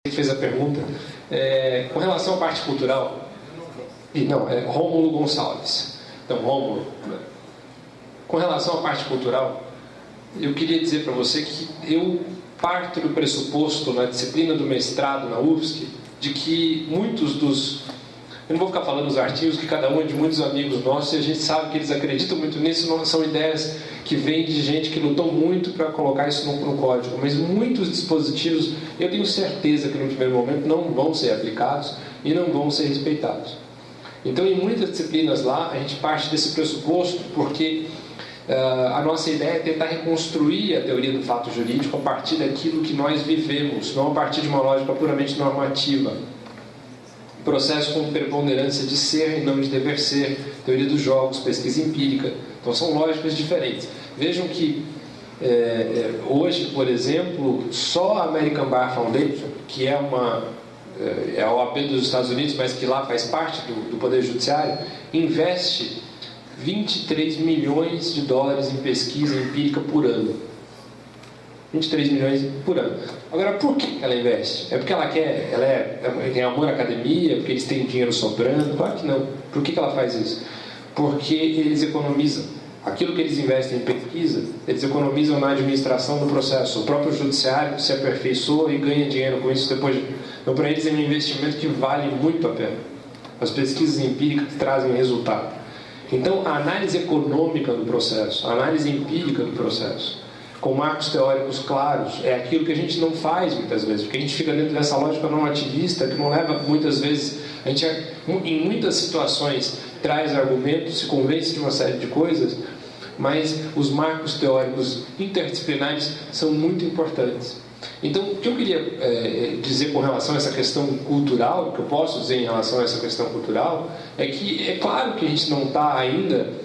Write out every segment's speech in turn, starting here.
que fez a pergunta. Com relação à parte cultural, Rômulo Gonçalves. Então, Rômulo, com relação à parte cultural, eu queria dizer para você que eu parto do pressuposto na disciplina do mestrado na UFSC de que muitos dos... Eu não vou ficar falando os artigos, que cada um é de muitos amigos nossos, e a gente sabe que eles acreditam muito nisso, não são ideias que vêm de gente que lutou muito para colocar isso no código, mas muitos dispositivos, eu tenho certeza que no primeiro momento não vão ser aplicados e não vão ser respeitados. Então, em muitas disciplinas lá, a gente parte desse pressuposto, porque a nossa ideia é tentar reconstruir a teoria do fato jurídico a partir daquilo que nós vivemos, não a partir de uma lógica puramente normativa. Processo com preponderância de ser e não de dever ser, teoria dos jogos, pesquisa empírica. Então são lógicas diferentes. Vejam que hoje, por exemplo, só a American Bar Foundation, que é a OAB dos Estados Unidos, mas que lá faz parte do Poder Judiciário, investe 23 milhões de dólares em pesquisa empírica por ano. 23 milhões por ano. Agora, por que ela investe? É porque ela quer, tem amor à academia, porque eles têm dinheiro sobrando? Claro que não. Por que ela faz isso? Porque eles economizam. Aquilo que eles investem em pesquisa, eles economizam na administração do processo. O próprio judiciário se aperfeiçoa e ganha dinheiro com isso depois. Então, para eles é um investimento que vale muito a pena. As pesquisas empíricas trazem resultado. Então, a análise econômica do processo, a análise empírica do processo, com marcos teóricos claros, é aquilo que a gente não faz muitas vezes, porque a gente fica dentro dessa lógica normativista que não leva muitas vezes, a gente em muitas situações traz argumentos, se convence de uma série de coisas, mas os marcos teóricos interdisciplinares são muito importantes. Então, o que eu queria dizer com relação a essa questão cultural, o que eu posso dizer em relação a essa questão cultural, é que é claro que a gente não está ainda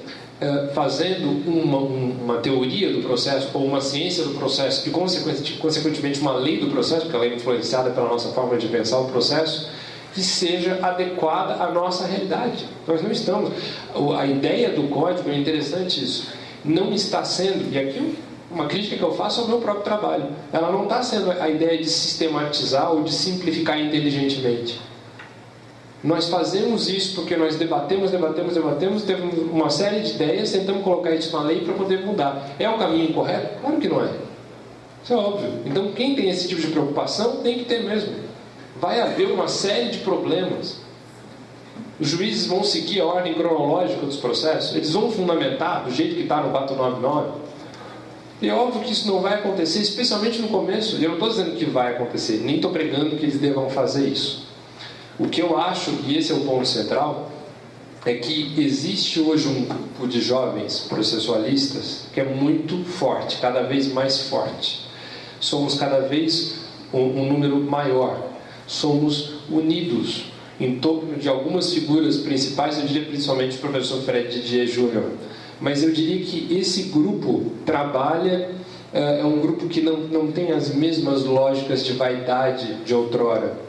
fazendo uma teoria do processo ou uma ciência do processo e consequentemente uma lei do processo, porque ela é influenciada pela nossa forma de pensar o processo, que seja adequada à nossa realidade. Nós não estamos. A ideia do código, é interessante isso, não está sendo, e aqui uma crítica que eu faço ao meu próprio trabalho, ela não está sendo a ideia de sistematizar ou de simplificar inteligentemente. Nós fazemos isso porque nós debatemos, temos uma série de ideias, tentamos colocar isso na lei para poder mudar. É o caminho correto? Claro que não é. Isso é óbvio. Então, quem tem esse tipo de preocupação, tem que ter mesmo. Vai haver uma série de problemas. Os juízes vão seguir a ordem cronológica dos processos, eles vão fundamentar do jeito que está no 499. E é óbvio que isso não vai acontecer, especialmente no começo. Eu não estou dizendo que vai acontecer, nem estou pregando que eles devam fazer isso. O que eu acho, e esse é o ponto central, é que existe hoje um grupo de jovens processualistas que é muito forte, cada vez mais forte. Somos cada vez um número maior. Somos unidos em torno de algumas figuras principais, eu diria principalmente o professor Fred Didier Júnior. Mas eu diria que esse grupo trabalha, é um grupo que não tem as mesmas lógicas de vaidade de outrora.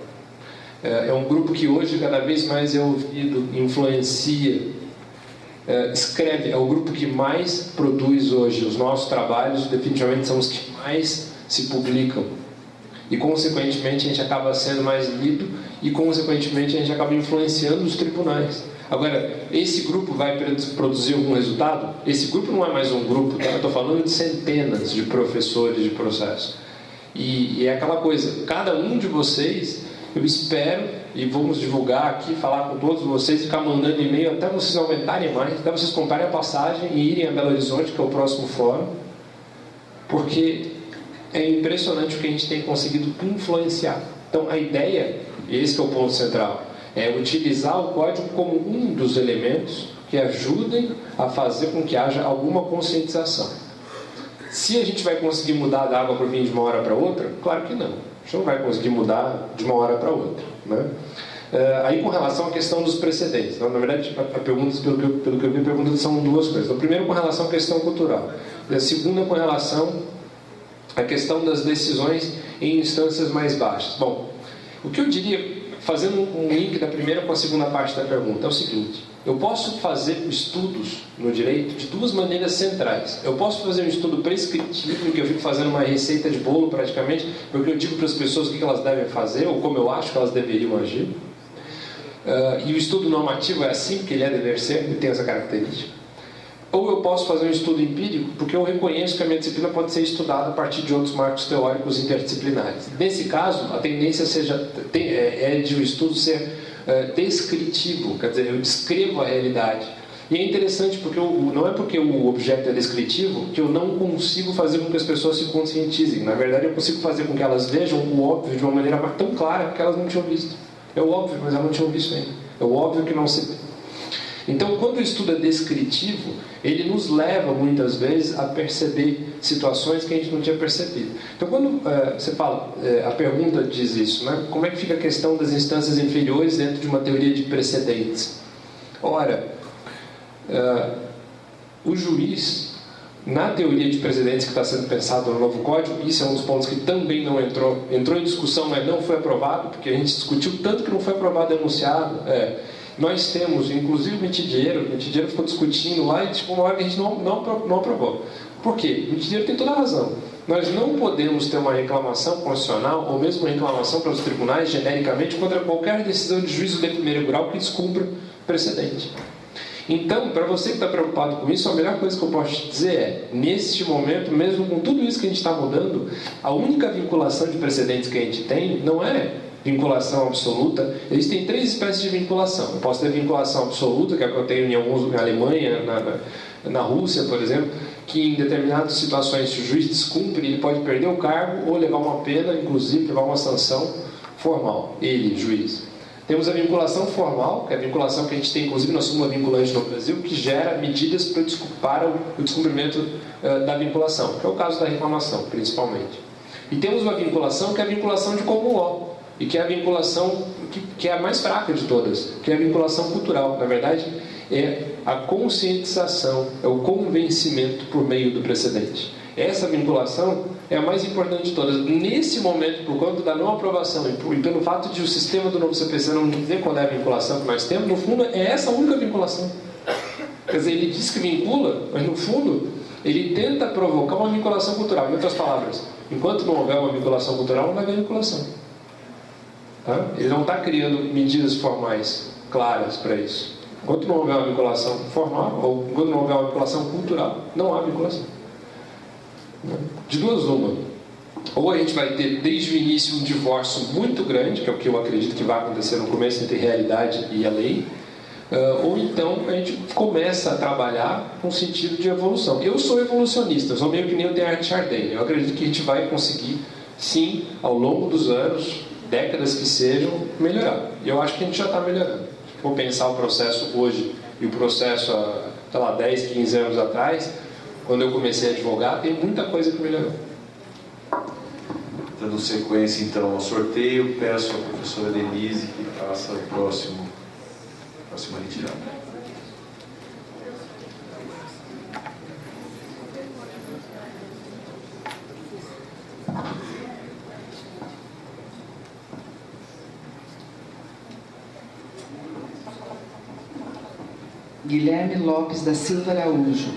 É um grupo que hoje cada vez mais é ouvido, influencia, escreve. É o grupo que mais produz hoje. Os nossos trabalhos definitivamente são os que mais se publicam. E consequentemente a gente acaba sendo mais lido e consequentemente a gente acaba influenciando os tribunais. Agora, esse grupo vai produzir algum resultado? Esse grupo não é mais um grupo, tá? Eu estou falando de centenas de professores de processo. E é aquela coisa, cada um de vocês, eu espero, e vamos divulgar aqui, falar com todos vocês, ficar mandando e-mail até vocês aumentarem mais, até vocês comprarem a passagem e irem a Belo Horizonte, que é o próximo fórum, porque é impressionante o que a gente tem conseguido influenciar. Então, a ideia, e esse é o ponto central, é utilizar o código como um dos elementos que ajudem a fazer com que haja alguma conscientização. Se a gente vai conseguir mudar da água para o vinho de uma hora para outra, claro que não. A gente não vai conseguir mudar de uma hora para outra, né? Aí, com relação à questão dos precedentes, na verdade, a pergunta, pelo que eu vi, a pergunta são duas coisas. Então, primeiro, com relação à questão cultural. E a segunda, com relação à questão das decisões em instâncias mais baixas. Bom, o que eu diria, fazendo um link da primeira com a segunda parte da pergunta, é o seguinte: Eu posso fazer estudos no direito de duas maneiras centrais. Eu posso fazer um estudo prescritivo, em que eu fico fazendo uma receita de bolo praticamente, porque eu digo para as pessoas o que elas devem fazer, ou como eu acho que elas deveriam agir. E o estudo normativo é assim, porque ele é dever ser, ele tem essa característica. Ou eu posso fazer um estudo empírico, porque eu reconheço que a minha disciplina pode ser estudada a partir de outros marcos teóricos interdisciplinares. Nesse caso, a tendência é de o estudo ser descritivo, quer dizer, eu descrevo a realidade. E é interessante porque não é porque o objeto é descritivo que eu não consigo fazer com que as pessoas se conscientizem. Na verdade, eu consigo fazer com que elas vejam o óbvio de uma maneira tão clara que elas não tinham visto. É o óbvio, mas elas não tinham visto ainda. É o óbvio que não se vê. Então, quando o estudo é descritivo, ele nos leva, muitas vezes, a perceber situações que a gente não tinha percebido. Então, quando você fala, a pergunta diz isso, né? Como é que fica a questão das instâncias inferiores dentro de uma teoria de precedentes? Ora, o juiz, na teoria de precedentes que está sendo pensado no novo código, isso é um dos pontos que também não entrou em discussão, mas não foi aprovado, porque a gente discutiu tanto que não foi aprovado o enunciado. Nós temos, inclusive o Mitidiero ficou discutindo lá e tipo, uma hora que a gente não aprovou. Por quê? O Mitidiero tem toda a razão. Nós não podemos ter uma reclamação constitucional, ou mesmo uma reclamação para os tribunais, genericamente, contra qualquer decisão de juízo de primeiro grau que descumpra precedente. Então, para você que está preocupado com isso, a melhor coisa que eu posso te dizer é, neste momento, mesmo com tudo isso que a gente está mudando, a única vinculação de precedentes que a gente tem não é vinculação absoluta. Existem três espécies de vinculação. Eu posso ter vinculação absoluta, que é a que eu tenho em alguns, na Alemanha, na Rússia, por exemplo, que em determinadas situações, se o juiz descumpre, ele pode perder o cargo ou levar uma pena, inclusive levar uma sanção formal. Ele, juiz. Temos a vinculação formal, que é a vinculação que a gente tem, inclusive, nós somos uma vinculante no Brasil, que gera medidas para o descumprimento da vinculação, que é o caso da reclamação, principalmente. E temos uma vinculação que é a vinculação de common law, e que é a vinculação que é a mais fraca de todas, que é a vinculação cultural. Na verdade, é a conscientização, é o convencimento por meio do precedente. Essa vinculação é a mais importante de todas. Nesse momento, por conta da não aprovação e pelo fato de o sistema do novo CPC não dizer qual é a vinculação que nós temos, no fundo, é essa a única vinculação. Quer dizer, ele diz que vincula, mas no fundo, ele tenta provocar uma vinculação cultural. Em outras palavras, enquanto não houver uma vinculação cultural, não vai haver vinculação. Tá? Ele não está criando medidas formais claras para isso. Enquanto não houver uma vinculação formal, ou enquanto não houver uma vinculação cultural, não há vinculação. De duas uma. Ou a gente vai ter desde o início um divórcio muito grande, que é o que eu acredito que vai acontecer no começo entre realidade e a lei, ou então a gente começa a trabalhar com sentido de evolução. Eu sou evolucionista, eu sou meio que nem o Teilhard de Chardin. Eu acredito que a gente vai conseguir, sim, ao longo dos anos, décadas que sejam, melhorar. E eu acho que a gente já está melhorando. Se for pensar o processo hoje e o processo há, sei lá, 10, 15 anos atrás, quando eu comecei a advogar, tem muita coisa que melhorou. Dando sequência, então, ao sorteio, peço à professora Denise que faça a próxima retirada. Guilherme Lopes da Silva Araújo.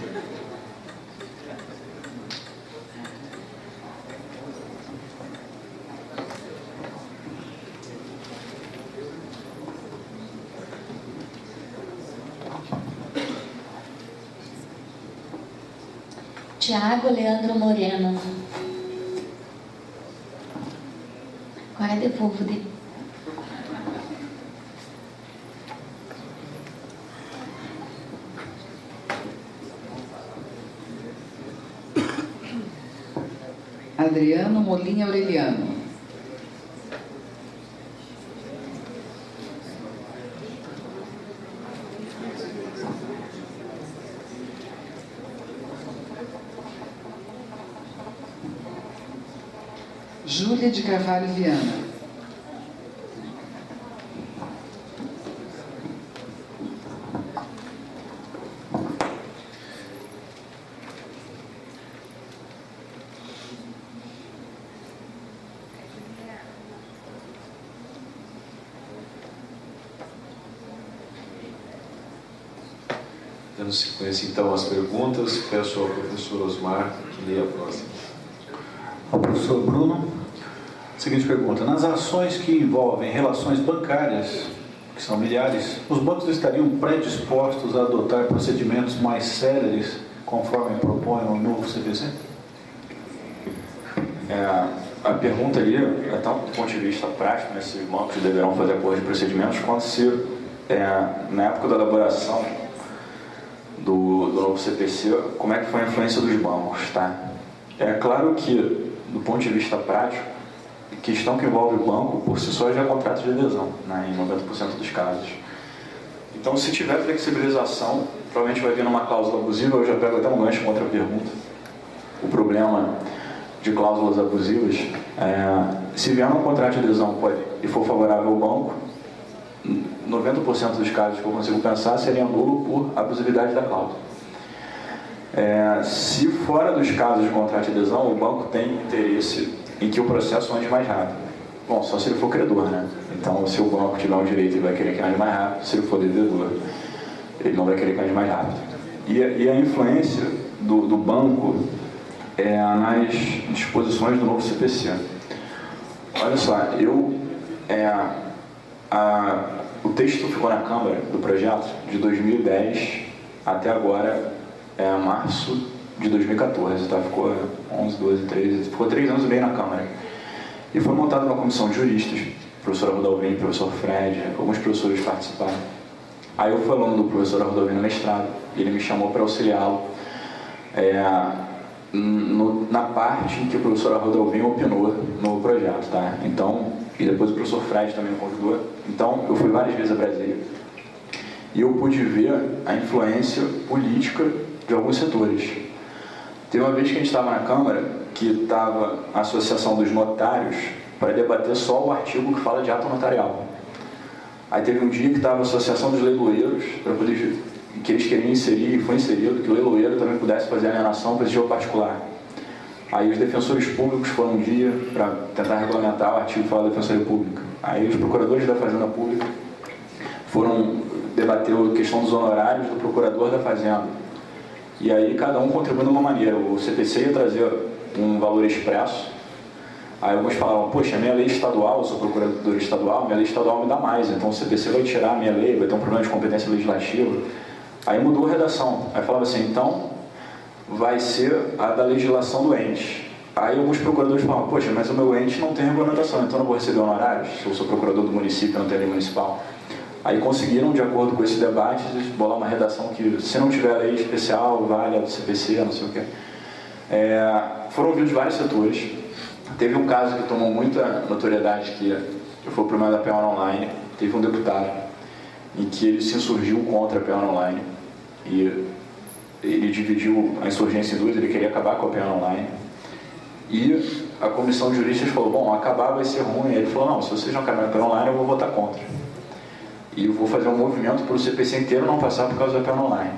Tiago Leandro Moreno. Agora devolvo de... Adriano Molinha Aureliano. Júlia de Carvalho Viana. Dando sequência então às perguntas, peço ao professor Osmar que leia a próxima. Ao professor Bruno, seguinte pergunta: nas ações que envolvem relações bancárias, que são milhares, os bancos estariam predispostos a adotar procedimentos mais céleres, conforme propõe o novo CPC? A pergunta ali é tanto do ponto de vista prático, né, se os bancos deverão fazer acordo de procedimentos, quanto se, na época da elaboração do novo CPC, como é que foi a influência dos bancos, tá? É claro que, do ponto de vista prático, a questão que envolve o banco, por si só, já é contrato de adesão, né, em 90% dos casos. Então, se tiver flexibilização, provavelmente vai vir numa cláusula abusiva. Eu já pego até um gancho com outra pergunta. O problema de cláusulas abusivas, se vier um contrato de adesão e for favorável ao banco, 90% dos casos que eu consigo pensar seria nulo por abusividade da cláusula. Se fora dos casos de contrato de adesão, o banco tem interesse em que o processo ande mais rápido. Bom, só se ele for credor, né? Então, se o banco tiver um direito, ele vai querer que ande mais rápido. Se ele for devedor, ele não vai querer que ande mais rápido. E a influência do banco nas disposições do novo CPC. Olha só, o texto ficou na Câmara do projeto de 2010 até agora, março de 2014, tá? Ficou 11, 12, 13, ficou 3 anos e meio na Câmara. E foi montada uma comissão de juristas, professor Rodolvinho, professor Fred, alguns professores participaram. Aí eu fui aluno do professor Rodolvinho no mestrado, e ele me chamou para auxiliá-lo na parte em que o professor Rodolvinho opinou no projeto, tá? Então, e depois o professor Fred também me convidou. Então, eu fui várias vezes a Brasília e eu pude ver a influência política de alguns setores. Teve uma vez que a gente estava na Câmara, que estava a Associação dos Notários para debater só o artigo que fala de ato notarial. Aí teve um dia que estava a Associação dos Leiloeiros, para poder, que eles queriam inserir, e foi inserido, que o leiloeiro também pudesse fazer alienação para esse jogo particular. Aí os defensores públicos foram um dia para tentar regulamentar o artigo que fala da Defensoria Pública. Aí os procuradores da Fazenda Pública foram debater a questão dos honorários do procurador da Fazenda. E aí cada um contribuiu de uma maneira. O CPC ia trazer um valor expresso. Aí alguns falavam, poxa, minha lei estadual, eu sou procurador estadual, minha lei estadual me dá mais, então o CPC vai tirar a minha lei, vai ter um problema de competência legislativa. Aí mudou a redação. Aí falava assim, então vai ser a da legislação do ente. Aí alguns procuradores falavam, poxa, mas o meu ente não tem regulamentação, então eu não vou receber honorários, se eu sou procurador do município, não tenho lei municipal. Aí conseguiram, de acordo com esse debate, bolar uma redação que, se não tiver lei especial, vale a do CPC, não sei o quê. Foram ouvidos vários setores. Teve um caso que tomou muita notoriedade, que foi o problema da PEON Online. Teve um deputado em que ele se insurgiu contra a PEON Online. E ele dividiu a insurgência em duas, ele queria acabar com a PEON Online. E a comissão de juristas falou, bom, acabar vai ser ruim. E ele falou, não, se vocês não acabarem com a PEON Online, eu vou votar contra. E eu vou fazer um movimento para o CPC inteiro não passar por causa da PEON Online.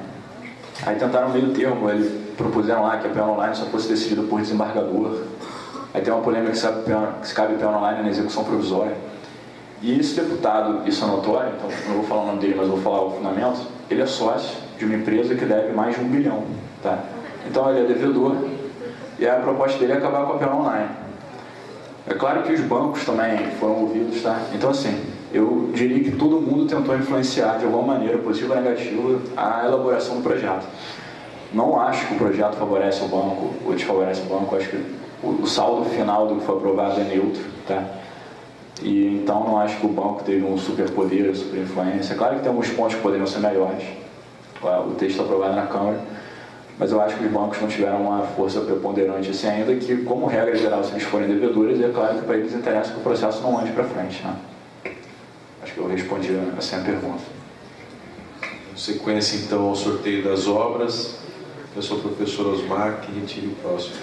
Aí tentaram meio termo, eles propuseram lá que a PEON Online só fosse decidida por desembargador. Aí tem uma polêmica que se cabe PEON Online na execução provisória. E esse deputado, isso é notório, então não vou falar o nome dele, mas vou falar o fundamento, ele é sócio de uma empresa que deve mais de 1 bilhão. Tá? Então ele é devedor e a proposta dele é acabar com a PEON Online. É claro que os bancos também foram ouvidos, tá? Então assim, eu diria que todo mundo tentou influenciar de alguma maneira, positiva ou negativa, a elaboração do projeto. Não acho que o projeto favorece o banco ou desfavorece o banco, acho que o saldo final do que foi aprovado é neutro, tá? E então não acho que o banco teve um superpoder, super influência. Claro que tem alguns pontos que poderiam ser melhores. O texto aprovado na Câmara, mas eu acho que os bancos não tiveram uma força preponderante assim ainda, que como regra geral, se eles forem devedores, é claro que para eles interessa que o processo não ande para frente, né? Acho que eu respondi assim a pergunta. Sequência então ao sorteio das obras. Eu sou o professor Osmar, que retire o próximo.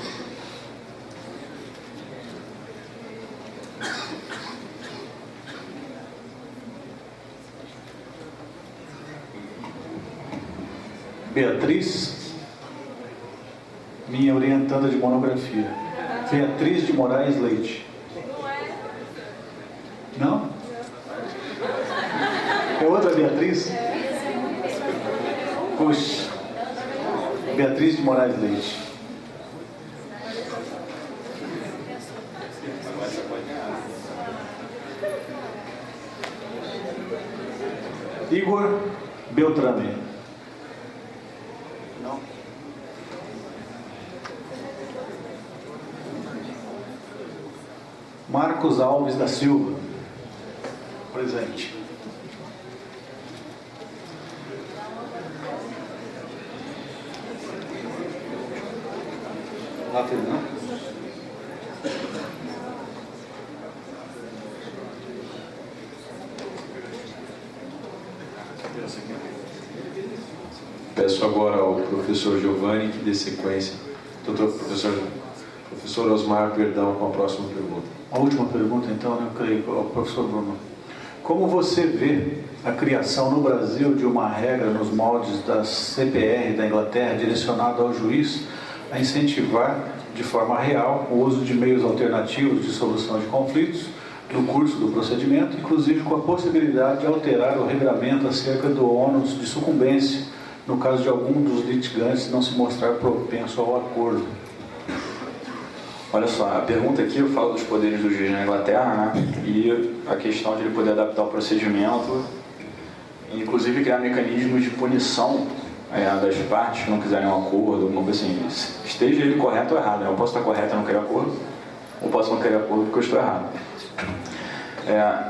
Beatriz, minha orientanda de monografia. Beatriz de Moraes Leite. Não? É outra Beatriz? Puxa. Beatriz de Moraes Leite. Igor Beltrame. Não. Marcos Alves da Silva. Presente. Lateral. Peço agora ao professor Giovanni que dê sequência. Professor Osmar, perdão, com a próxima pergunta. A última pergunta, então, né, eu creio, ao professor Bruno. Como você vê a criação no Brasil de uma regra nos moldes da CPR da Inglaterra direcionada ao juiz a incentivar de forma real o uso de meios alternativos de solução de conflitos no curso do procedimento, inclusive com a possibilidade de alterar o regramento acerca do ônus de sucumbência no caso de algum dos litigantes não se mostrar propenso ao acordo? Olha só, a pergunta aqui eu falo dos poderes do juiz na Inglaterra, né? E a questão de ele poder adaptar o procedimento, inclusive criar mecanismos de punição das partes que não quiserem um acordo, alguma coisa assim. Esteja ele correto ou errado, né? Eu posso estar correto e não querer acordo, ou posso não querer acordo porque eu estou errado.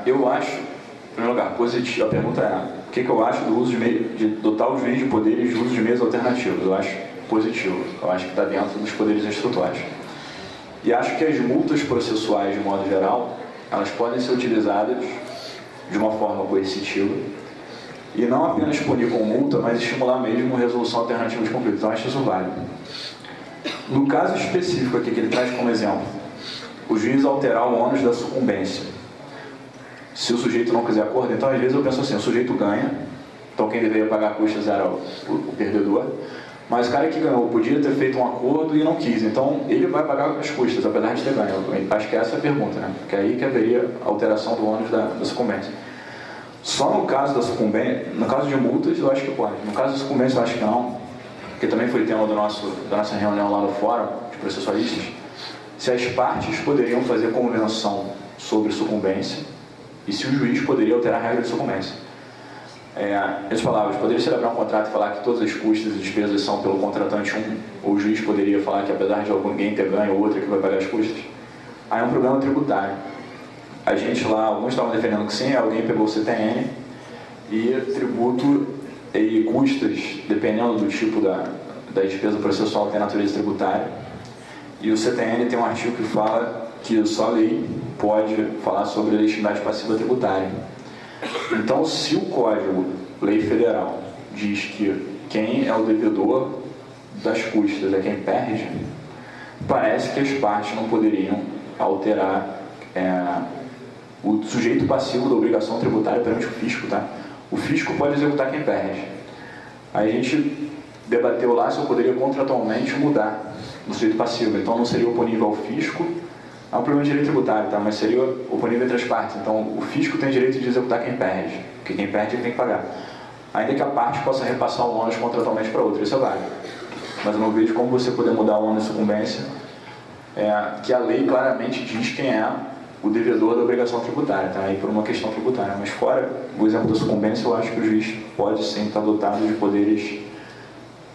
Eu acho, em primeiro lugar, positivo. A pergunta é: o que eu acho do uso de dotar o juiz de poderes de uso de meios alternativos? Eu acho positivo, eu acho que está dentro dos poderes estruturais. E acho que as multas processuais, de modo geral, elas podem ser utilizadas de uma forma coercitiva e não apenas punir com multa, mas estimular mesmo a resolução alternativa de conflito. Então, acho isso válido. No caso específico aqui que ele traz como exemplo, o juiz alterar o ônus da sucumbência. Se o sujeito não quiser acordo, então às vezes eu penso assim, o sujeito ganha, então quem deveria pagar custas era o perdedor, mas o cara que ganhou podia ter feito um acordo e não quis, então ele vai pagar as custas, apesar de ter ganho. Acho que essa é a pergunta, né? Porque é aí que haveria a alteração do ônus da sucumbência. Só no caso da sucumbência, no caso de multas, eu acho que pode. No caso da sucumbência, eu acho que não, porque também foi tema da nossa reunião lá no fórum de processualistas, se as partes poderiam fazer convenção sobre sucumbência e se o juiz poderia alterar a regra de sucumbência. Em outras palavras, poderia celebrar um contrato e falar que todas as custas e despesas são pelo contratante 1, ou o juiz poderia falar que apesar de alguém ter ganho, o outro é que vai pagar as custas. Aí é um problema tributário. A gente lá, alguns estavam defendendo que sim, alguém pegou o CTN e tributo e custas, dependendo do tipo da despesa processual, tem natureza tributária. E o CTN tem um artigo que fala que só a lei pode falar sobre a legitimidade passiva tributária. Então, se o Código, Lei Federal, diz que quem é o devedor das custas é quem perde, parece que as partes não poderiam alterar o sujeito passivo da obrigação tributária perante o fisco, tá? O fisco pode executar quem perde. Aí a gente debateu lá se eu poderia contratualmente mudar o sujeito passivo, então não seria oponível ao fisco. É um problema de direito tributário, tá? Mas seria oponível entre as partes. Então, o fisco tem direito de executar quem perde, porque quem perde ele tem que pagar. Ainda que a parte possa repassar o ônus contratualmente para outra, isso é válido. Mas eu não vejo como você poder mudar o ônus de sucumbência, que a lei claramente diz quem é o devedor da obrigação tributária, tá? Aí por uma questão tributária. Mas fora o exemplo da sucumbência, eu acho que o juiz pode sim estar dotado de poderes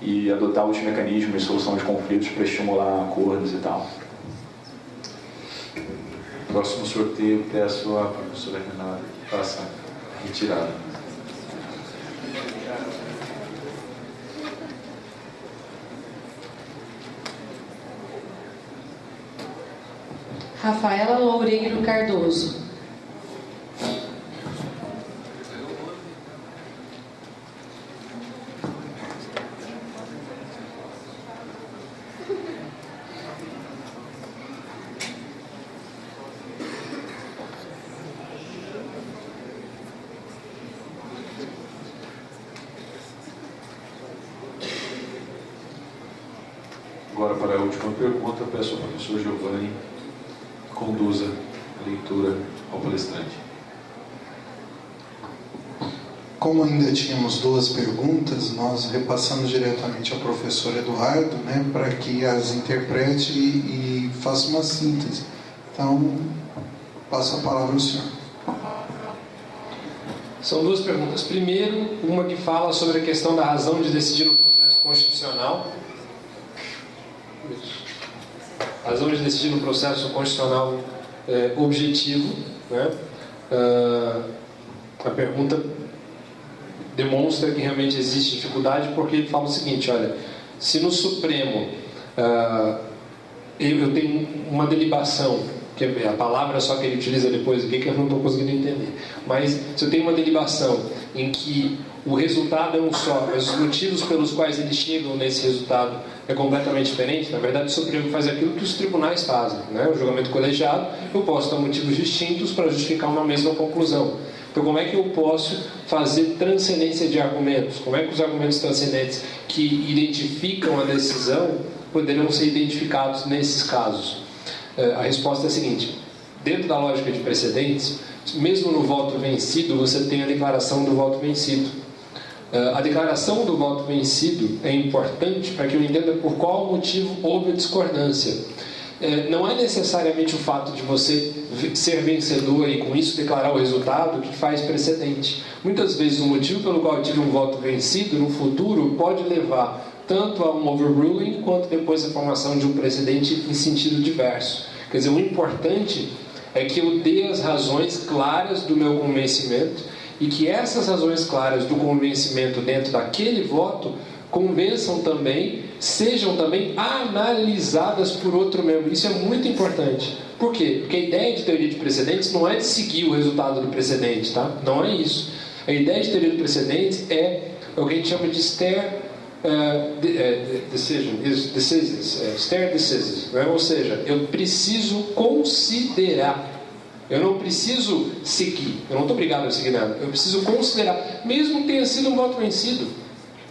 e adotar os mecanismos de solução de conflitos para estimular acordos e tal. Próximo sorteio, peço à professora Renata que faça a retirada. Rafaela Loureiro Cardoso. Agora, para a última pergunta, peço ao professor Giovanni conduza a leitura ao palestrante. como ainda tínhamos 2 perguntas, nós repassamos diretamente ao professor Eduardo, né, para que as interprete e faça uma síntese. Então, passo a palavra ao senhor. São 2 perguntas. Primeiro, uma que fala sobre a questão da razão de decidir no processo constitucional. Razão de decidir no processo constitucional objetivo, né? A pergunta demonstra que realmente existe dificuldade, porque ele fala o seguinte: olha, se no Supremo eu tenho uma delibação, que é a palavra só que ele utiliza depois aqui que eu não estou conseguindo entender, mas se eu tenho uma delibação em que o resultado é um só, mas os motivos pelos quais eles chegam nesse resultado é completamente diferente, na verdade o Supremo faz aquilo que os tribunais fazem, né? O julgamento colegiado, eu posso dar motivos distintos para justificar uma mesma conclusão. Então, como é que eu posso fazer transcendência de argumentos? Como é que os argumentos transcendentes que identificam a decisão poderão ser identificados nesses casos? A resposta é a seguinte: dentro da lógica de precedentes, mesmo no voto vencido, você tem a declaração do voto vencido. A declaração do voto vencido é importante para que eu entenda por qual motivo houve a discordância. Não é necessariamente o fato de você ser vencedor e com isso declarar o resultado que faz precedente. Muitas vezes o motivo pelo qual eu tive um voto vencido no futuro pode levar tanto a um overruling quanto depois a formação de um precedente em sentido diverso. Quer dizer, o importante é que eu dê as razões claras do meu convencimento e que essas razões claras do convencimento dentro daquele voto sejam também analisadas por outro membro. Isso é muito importante. Por quê? Porque a ideia de teoria de precedentes não é de seguir o resultado do precedente, tá? Não é isso. A ideia de teoria de precedentes é o que a gente chama de stare decisions, né? Ou seja, eu preciso considerar. Eu não preciso seguir. Eu não estou obrigado a seguir nada. Eu preciso considerar, mesmo que tenha sido um voto vencido.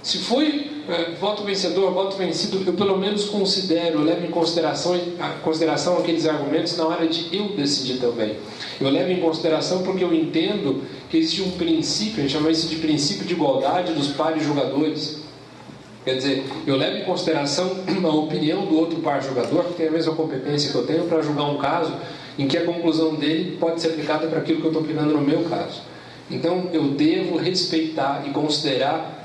Se foi voto vencedor, voto vencido, eu pelo menos considero, eu levo em consideração aqueles argumentos na hora de eu decidir também. Eu levo em consideração porque eu entendo que existe um princípio, a gente chama isso de princípio de igualdade dos pares julgadores. Quer dizer, eu levo em consideração a opinião do outro par julgador, que tem a mesma competência que eu tenho, para julgar um caso em que a conclusão dele pode ser aplicada para aquilo que eu estou aplicando no meu caso. Então, eu devo respeitar e considerar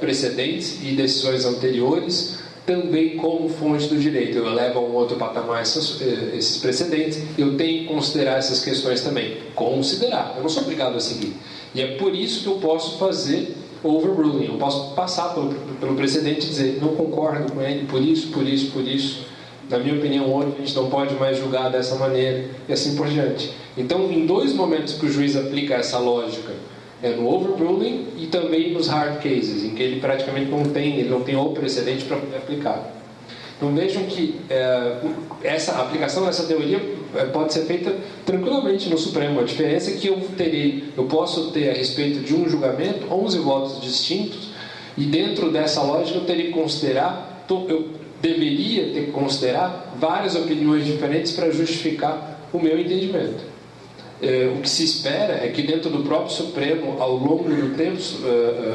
precedentes e decisões anteriores também como fonte do direito. Eu levo a um outro patamar esses precedentes, eu tenho que considerar essas questões também. Considerar, eu não sou obrigado a seguir. E é por isso que eu posso fazer overruling, eu posso passar pelo precedente e dizer, não concordo com ele, por isso, na minha opinião, hoje a gente não pode mais julgar dessa maneira, e assim por diante. Então, em 2 momentos que o juiz aplica essa lógica, no overruling e também nos hard cases, em que ele praticamente não tem outro precedente para poder aplicar. Então vejam que a aplicação dessa teoria pode ser feita tranquilamente no Supremo. A diferença é que eu posso ter a respeito de um julgamento 11 votos distintos, e dentro dessa lógica eu teria que considerar, eu deveria ter que considerar várias opiniões diferentes para justificar o meu entendimento. O que se espera é que dentro do próprio Supremo, ao longo do tempo,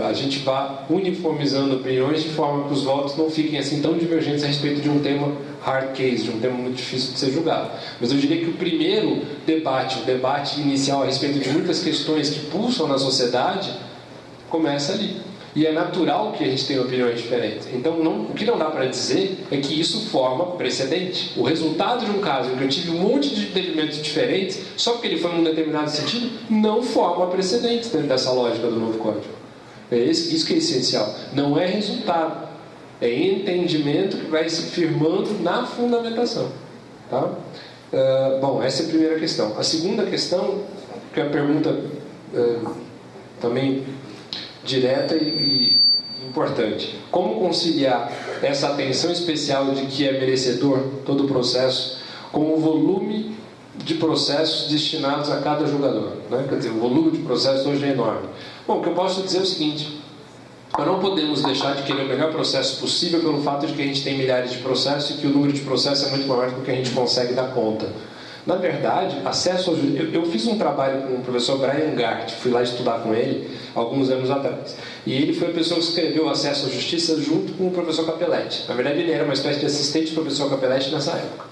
a gente vá uniformizando opiniões de forma que os votos não fiquem assim tão divergentes a respeito de um tema hard case, de um tema muito difícil de ser julgado. Mas eu diria que o primeiro debate, o debate inicial a respeito de muitas questões que pulsam na sociedade, começa ali. E é natural que a gente tenha opiniões diferentes. Então, o que não dá para dizer é que isso forma precedente. O resultado de um caso em que eu tive um monte de entendimentos diferentes, só porque ele foi num determinado sentido, não forma precedentes dentro dessa lógica do novo código. Isso que é essencial. Não é resultado. É entendimento que vai se firmando na fundamentação. Tá? Bom, essa é a primeira questão. A segunda questão, que é a pergunta também direta e importante. Como conciliar essa atenção especial de que é merecedor todo o processo com o volume de processos destinados a cada julgador, né? Quer dizer, o volume de processos hoje é enorme. Bom, o que eu posso dizer é o seguinte: nós não podemos deixar de querer o melhor processo possível pelo fato de que a gente tem milhares de processos e que o número de processos é muito maior do que a gente consegue dar conta. Na verdade, acesso ao justiça... Eu fiz um trabalho com o professor Brian Gart, fui lá estudar com ele alguns anos atrás. E ele foi a pessoa que escreveu Acesso à Justiça junto com o professor Capelletti. Na verdade, ele era uma espécie de assistente do professor Capelletti nessa época.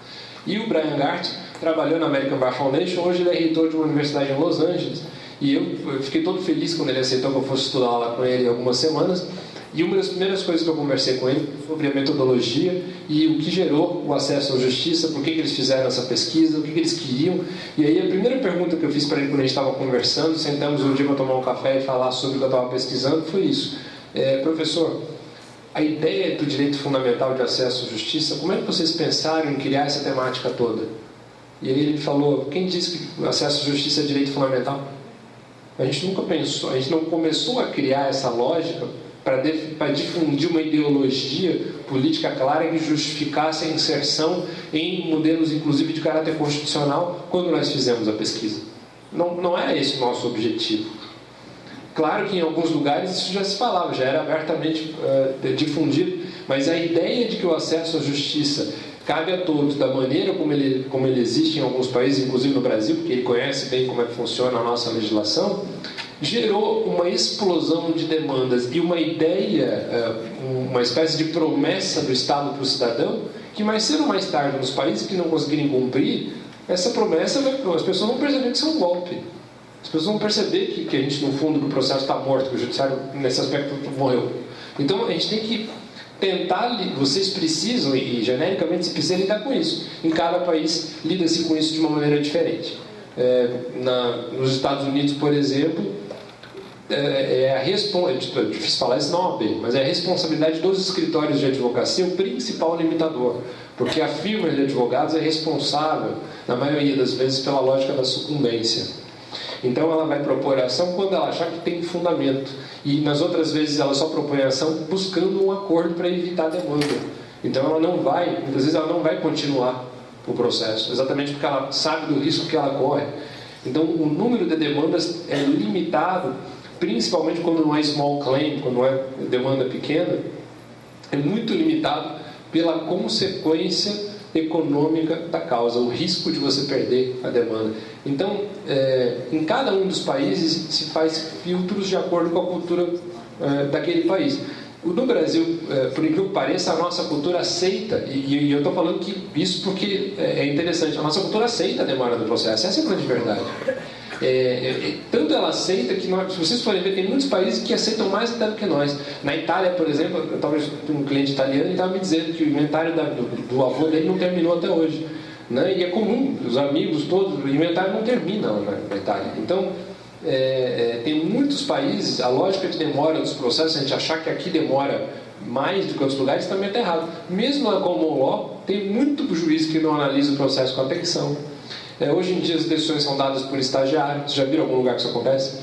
E o Brian Gart trabalhou na American Bar Foundation, hoje ele é reitor de uma universidade em Los Angeles. E eu fiquei todo feliz quando ele aceitou que eu fosse estudar lá com ele algumas semanas. E uma das primeiras coisas que eu conversei com ele foi sobre a metodologia e o que gerou o acesso à justiça, por que eles fizeram essa pesquisa, o que eles queriam. E aí a primeira pergunta que eu fiz para ele quando a gente estava conversando, sentamos um dia para tomar um café e falar sobre o que eu estava pesquisando, foi isso. Professor, a ideia do direito fundamental de acesso à justiça, como é que vocês pensaram em criar essa temática toda? E aí ele falou, quem disse que o acesso à justiça é direito fundamental? A gente nunca pensou, a gente não começou a criar essa lógica para difundir uma ideologia política clara que justificasse a inserção em modelos, inclusive, de caráter constitucional, quando nós fizemos a pesquisa. Não era esse o nosso objetivo. Claro que em alguns lugares isso já se falava, já era abertamente difundido, mas a ideia de que o acesso à justiça cabe a todos, da maneira como ele existe em alguns países, inclusive no Brasil, porque ele conhece bem como é que funciona a nossa legislação, gerou uma explosão de demandas e uma ideia, uma espécie de promessa do Estado para o cidadão, que mais cedo ou mais tarde, nos países que não conseguirem cumprir, essa promessa, as pessoas vão perceber que isso é um golpe. As pessoas vão perceber que a gente, no fundo, que o processo está morto, que o judiciário, nesse aspecto, morreu. Então, a gente tem que tentar, vocês precisam, e genericamente se precisa lidar com isso. Em cada país, lida-se com isso de uma maneira diferente. Nos Estados Unidos, por exemplo, é difícil falar isso na OAB, mas é a responsabilidade dos escritórios de advocacia o principal limitador, porque a firma de advogados é responsável, na maioria das vezes, pela lógica da sucumbência. Então ela vai propor a ação quando ela achar que tem fundamento, e nas outras vezes ela só propõe a ação buscando um acordo para evitar a demanda. Então muitas vezes ela não vai continuar o processo, exatamente porque ela sabe do risco que ela corre. Então o número de demandas é limitado, principalmente quando não é small claim, quando não é demanda pequena, é muito limitado pela consequência econômica da causa, o risco de você perder a demanda. Então, em cada um dos países se faz filtros de acordo com a cultura daquele país. No Brasil, por incrível que pareça, a nossa cultura aceita, e eu estou falando isso porque é interessante, a nossa cultura aceita a demora do processo, essa é a grande verdade. Tanto ela aceita que se vocês forem ver, tem muitos países que aceitam mais até do que nós. Na Itália, por exemplo, eu estava com um cliente italiano e estava me dizendo que o inventário do avô dele não terminou até hoje, né? E é comum, os amigos todos, o inventário não termina na Itália. Então, tem muitos países, a lógica de demora dos processos, a gente achar que aqui demora mais do que outros lugares, também está errado. Mesmo na common law, tem muito juiz que não analisa o processo com atenção. Hoje em dia as decisões são dadas por estagiário. Vocês já viram algum lugar que isso acontece?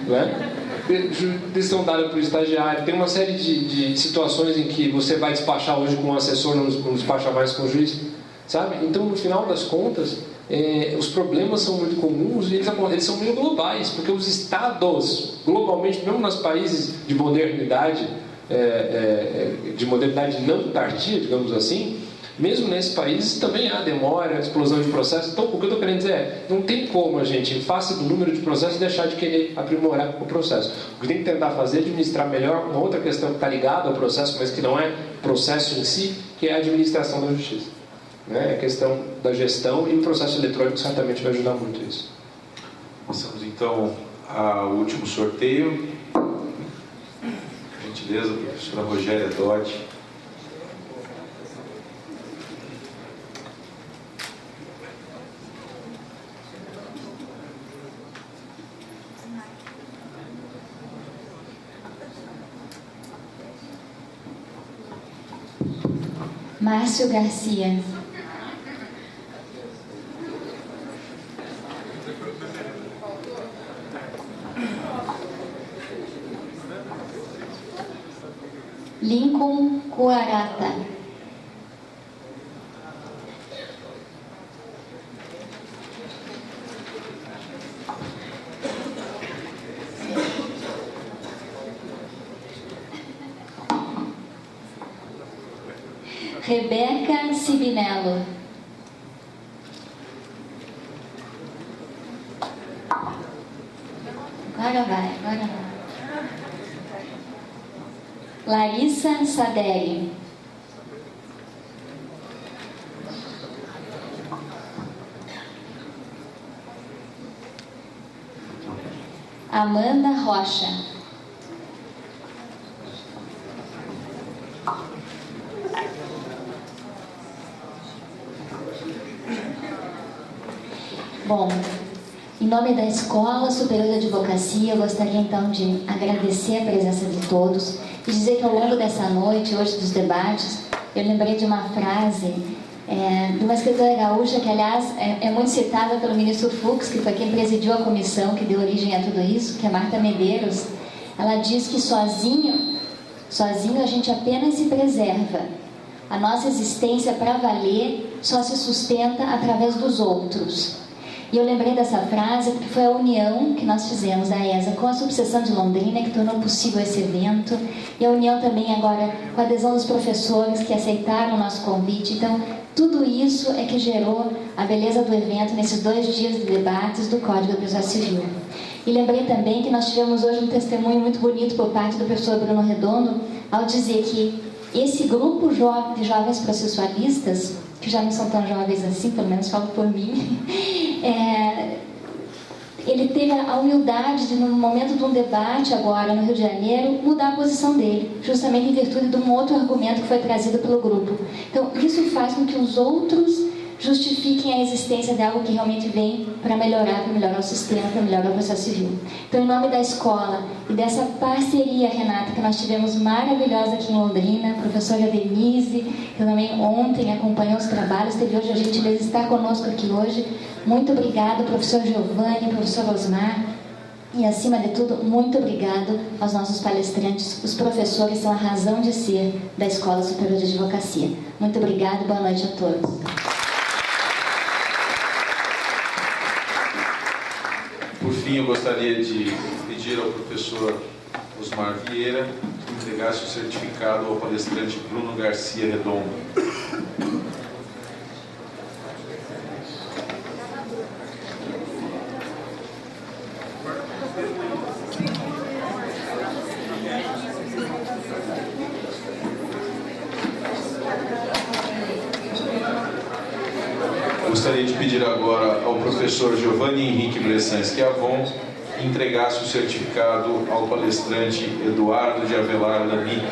Né? Decisão dada por estagiário. Tem uma série de situações em que você vai despachar hoje com um assessor, não despacha mais com o juiz, sabe? Então, no final das contas, os problemas são muito comuns e eles são meio globais, porque os estados, globalmente, mesmo nos países de modernidade não tardia, digamos assim, mesmo nesses países também há demora, explosão de processos. Então, o que eu estou querendo dizer é, não tem como a gente, em face do número de processos, deixar de querer aprimorar o processo. O que tem que tentar fazer é administrar melhor uma outra questão que está ligada ao processo, mas que não é processo em si, que é a administração da justiça. É a questão da gestão, e o processo eletrônico certamente vai ajudar muito isso. Passamos então ao último sorteio. Gentileza, professora Rogéria Dotti. Márcio Garcia. Lincoln Coarata. Rebeca Sibinello. Agora vai. Larissa Saderi. Amanda Rocha. Bom, em nome da Escola Superior de Advocacia, eu gostaria então de agradecer a presença de todos e dizer que ao longo dessa noite, hoje dos debates, eu lembrei de uma frase de uma escritora gaúcha que, aliás, é muito citada pelo ministro Fux, que foi quem presidiu a comissão que deu origem a tudo isso, que é Marta Medeiros. Ela diz que sozinho a gente apenas se preserva. A nossa existência para valer só se sustenta através dos outros. E eu lembrei dessa frase porque foi a união que nós fizemos da ESA com a Subseção de Londrina que tornou possível esse evento, e a união também agora com a adesão dos professores que aceitaram o nosso convite. Então, tudo isso é que gerou a beleza do evento nesses 2 dias de debates do Código do Processo Civil. E lembrei também que nós tivemos hoje um testemunho muito bonito por parte do professor Bruno Redondo, ao dizer que esse grupo de jovens processualistas, que já não são tão jovens assim, pelo menos falo por mim, ele teve a humildade de, no momento de um debate agora no Rio de Janeiro, mudar a posição dele, justamente em virtude de um outro argumento que foi trazido pelo grupo. Então, isso faz com que os outros justifiquem a existência de algo que realmente vem para melhorar o sistema, para melhorar o processo civil. Então, em nome da escola e dessa parceria, Renata, que nós tivemos maravilhosa aqui em Londrina, a professora Denise, que também ontem acompanhou os trabalhos, teve hoje a gentileza de estar conosco aqui hoje. Muito obrigado, professor Giovanni, professor Osmar. E, acima de tudo, muito obrigado aos nossos palestrantes. Os professores são a razão de ser da Escola Superior de Advocacia. Muito obrigado, boa noite a todos. Por fim, eu gostaria de pedir ao professor Osmar Vieira que entregasse o certificado ao palestrante Bruno Garcia Redondo. Gostaria de pedir agora ao professor Giovanni Henrique Bressan Schiavon que entregasse o certificado ao palestrante Eduardo de Avelar Lamy.